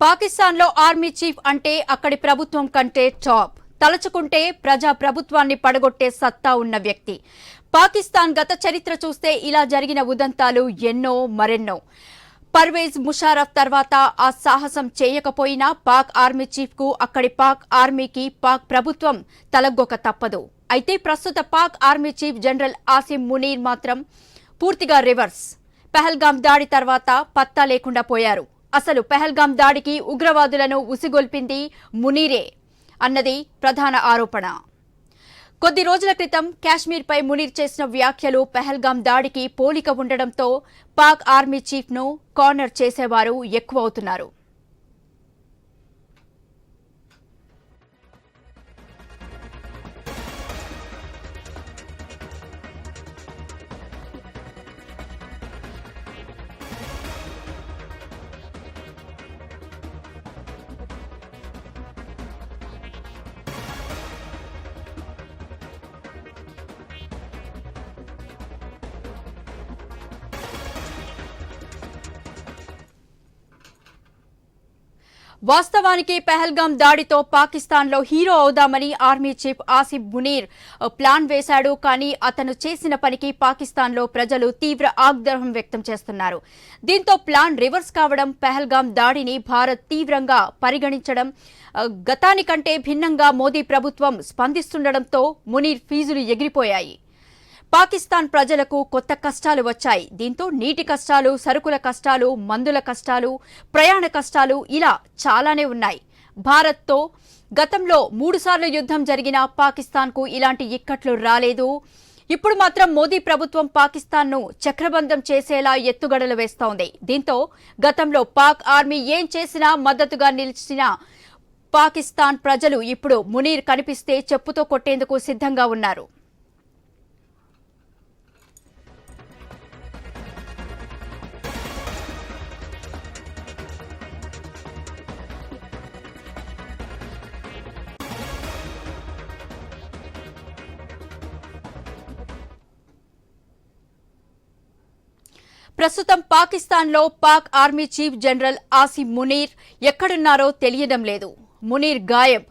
పాకిస్తాన్లో army chief అంటే అక్కడి ప్రభుత్వం కంటే టాప్. తలచుకుంటే ప్రజా ప్రభుత్వాన్ని పడగొట్టే సత్తా ఉన్న వ్యక్తి. పాకిస్తాన్ గత చరిత్ర చూస్తే ఇలా జరిగిన ఉదంతాలు ఎన్నో మరెన్నో. పర్వేజ్ ముషారఫ్ తర్వాత ఆ సాహసం చేయకపోయినా పాక్ ఆర్మీ చీఫ్ కు అక్కడి పాక్ ఆర్మీకి పాక్ ప్రభుత్వం తలగ్గొక తప్పదు. అయితే ప్రస్తుత Pak army chief general Asim Munir మాత్రం పూర్తిగా రివర్స్. పహల్గాం దాడి తర్వాత పత్తా లేకుండా పోయారు. అసలు పహల్గాం దాడికి ఉగ్రవాదులను ఉసిగొల్పింది మునీరే అన్నది ప్రధాన ఆరోపణ. కొద్ది రోజుల క్రితం కాశ్మీర్పై మునీర్ చేసిన వ్యాఖ్యలు పహల్గాం దాడికి పోలిక ఉండడంతో పాక్ ఆర్మీ చీఫ్ ను కార్నర్ చేసేవారు ఎక్కువవుతున్నారు. వాస్తవానికి పహల్గాం దాడితో పాకిస్తాన్లో హీరో అవుదామని army chief Asim Munir plan వేశాడు. కానీ అతను చేసిన పనికి పాకిస్తాన్లో ప్రజలు తీవ్ర ఆగ్రహం వ్యక్తం చేస్తున్నారు. దీంతో ప్లాన్ రివర్స్ కావడం, పహల్గాం దాడిని భారత్ తీవ్రంగా పరిగణించడం, గతానికంటే భిన్నంగా మోదీ ప్రభుత్వం స్పందిస్తుండటంతో మునీర్ ఫీజులు ఎగిరిపోయాయి. పాకిస్తాన్ ప్రజలకు కొత్త కష్టాలు వచ్చాయి. దీంతో నీటి కష్టాలు, సరుకుల కష్టాలు, మందుల కష్టాలు, ప్రయాణ కష్టాలు ఇలా చాలానే ఉన్నాయి. భారత్తో గతంలో 3 సార్లు యుద్ధం జరిగిన పాకిస్తాన్కు ఇలాంటి ఇక్కట్లు రాలేదు. ఇప్పుడు మాత్రం మోదీ ప్రభుత్వం పాకిస్తాన్ను చక్రబంధం చేసేలా ఎత్తుగడలు వేస్తోంది. దీంతో గతంలో పాక్ ఆర్మీ ఏం చేసినా మద్దతుగా నిలిచిన పాకిస్తాన్ ప్రజలు ఇప్పుడు మునీర్ కనిపిస్తే చెప్పుతో కొట్టేందుకు సిద్ధంగా ఉన్నారు. ప్రస్తుతం పాకిస్తాన్లో Pak army chief general Asim Munir ఎక్కడున్నారో తెలియడం లేదు. మునీర్ గాయబ్.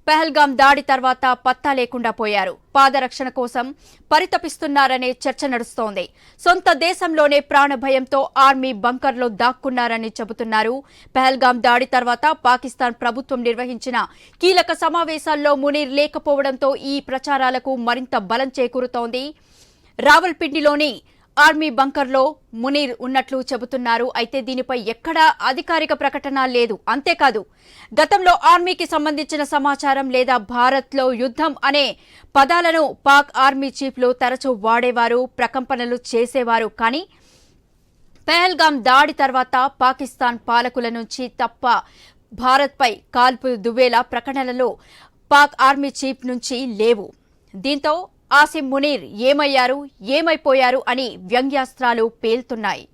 పహల్గాం దాడి తర్వాత పత్తా లేకుండా పోయారు. పాదరక్షణ కోసం పరితపిస్తున్నారనే చర్చ నడుస్తోంది. సొంత దేశంలోనే ప్రాణభయంతో ఆర్మీ బంకర్లో దాక్కున్నారని చెబుతున్నారు. పహల్గాం దాడి తర్వాత పాకిస్తాన్ ప్రభుత్వం నిర్వహించిన కీలక సమావేశాల్లో మునీర్ లేకపోవడంతో ఈ ప్రచారాలకు మరింత బలం చేకూరుతోంది. రావల్పిండిలోని ఆర్మీ బంకర్లో మునీర్ ఉన్నట్లు చెబుతున్నారు. అయితే దీనిపై ఎక్కడా అధికారిక ప్రకటన లేదు. అంతేకాదు, గతంలో ఆర్మీకి సంబంధించిన సమాచారం లేదా భారత్లో యుద్ధం అనే పదాలను పాక్ ఆర్మీ చీఫ్లు తరచూ వాడేవారు, ప్రకంపనలు చేసేవారు. కానీ పహల్గాం దాడి తర్వాత పాకిస్తాన్ పాలకుల నుంచి తప్ప భారత్పై కాల్పులు దువ్వేలా ప్రకటనలు పాక్ ఆర్మీ చీఫ్ నుంచి లేవు. దీంతో ఆసిమ్ మునీర్ ఏమయ్యారు, ఏమైపోయారు అని వ్యంగ్యాస్త్రాలు పేల్తున్నాయి.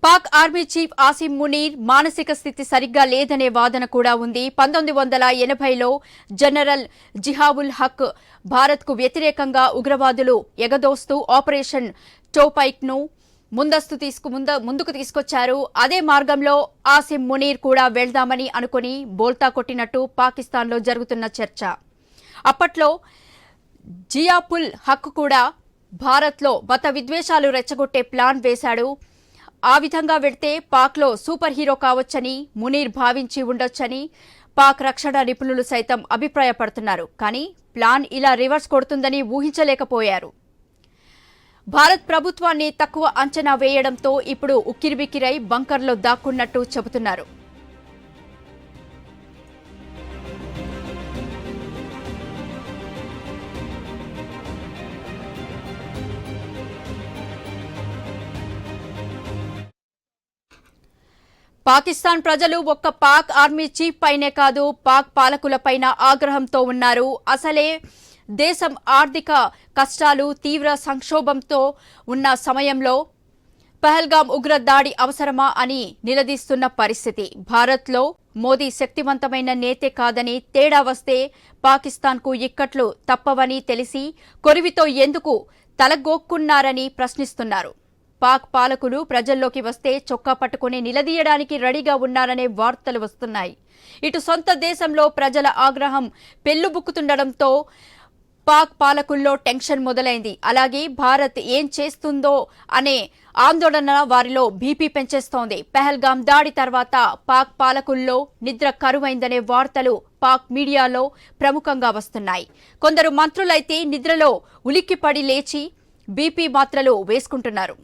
పాక్ ఆర్మీ చీఫ్ ఆసిమ్ మునీర్ మానసిక స్థితి సరిగ్గా లేదనే వాదన కూడా ఉంది. 1980లో జనరల్ జిహావుల్ హక్ భారత్కు వ్యతిరేకంగా ఉగ్రవాదులు ఎగదోస్తూ ఆపరేషన్ టోపైక్ ను ముందుకు తీసుకొచ్చారు. అదే మార్గంలో ఆసిమ్ మునీర్ కూడా వెళ్దామని అనుకుని బోల్తా కొట్టినట్టు పాకిస్తాన్లో జరుగుతున్న చర్చ. అప్పట్లో జియాపుల్ హక్ కూడా భారత్లో మత విద్వేషాలు రెచ్చగొట్టే ప్లాన్ వేశాడు. ఆ విధంగా వెళ్తే పాక్లో సూపర్ హీరో కావచ్చని మునీర్ భావించి ఉండొచ్చని పాక్ రక్షణ నిపుణులు సైతం అభిప్రాయపడుతున్నారు. కానీ ప్లాన్ ఇలా రివర్స్ కొడుతుందని ఊహించలేకపోయారు. భారత్ ప్రభుత్వాన్ని తక్కువ అంచనా వేయడంతో ఇప్పుడు ఉక్కిరిబిక్కిరై బంకర్లో దాక్కున్నట్టు చెబుతున్నారు. పాకిస్తాన్ ప్రజలు ఒక్క పాక్ ఆర్మీ చీఫ్ పైనే కాదు, పాక్ పాలకులపైన ఆగ్రహంతో ఉన్నారు. అసలే దేశం ఆర్థిక కష్టాలు, తీవ్ర సంక్షోభంతో ఉన్న సమయంలో పహల్గాం ఉగ్రదాడి అవసరమా అని నిలదీస్తున్న పరిస్థితి. భారత్లో మోదీ శక్తివంతమైన నేతే కాదని, తేడా వస్తే పాకిస్తాన్కు ఇక్కట్లు తప్పవని తెలిసి కొరివితో ఎందుకు తలగొక్కున్నారని ప్రశ్నిస్తున్నారు. పాక్ పాలకులు ప్రజల్లోకి వస్తే చొక్కా పట్టుకుని నిలదీయడానికి రెడీగా ఉన్నారనే వార్తలు వస్తున్నాయి. ఇటు సొంత దేశంలో ప్రజల ఆగ్రహం పెళ్లుబుక్కుతుండటంతో పాక్ పాలకుల్లో టెన్షన్ మొదలైంది. అలాగే భారత్ ఏం చేస్తుందో అనే ఆందోళన వారిలో బీపీ పెంచేస్తోంది. పహల్గాం దాడి తర్వాత పాక్ పాలకుల్లో నిద్ర కరువైందనే వార్తలు పాక్ మీడియాలో ప్రముఖంగా వస్తున్నాయి. కొందరు మంత్రులైతే నిద్రలో ఉలిక్కిపడి లేచి బీపీ మాత్రలు వేసుకుంటున్నారు.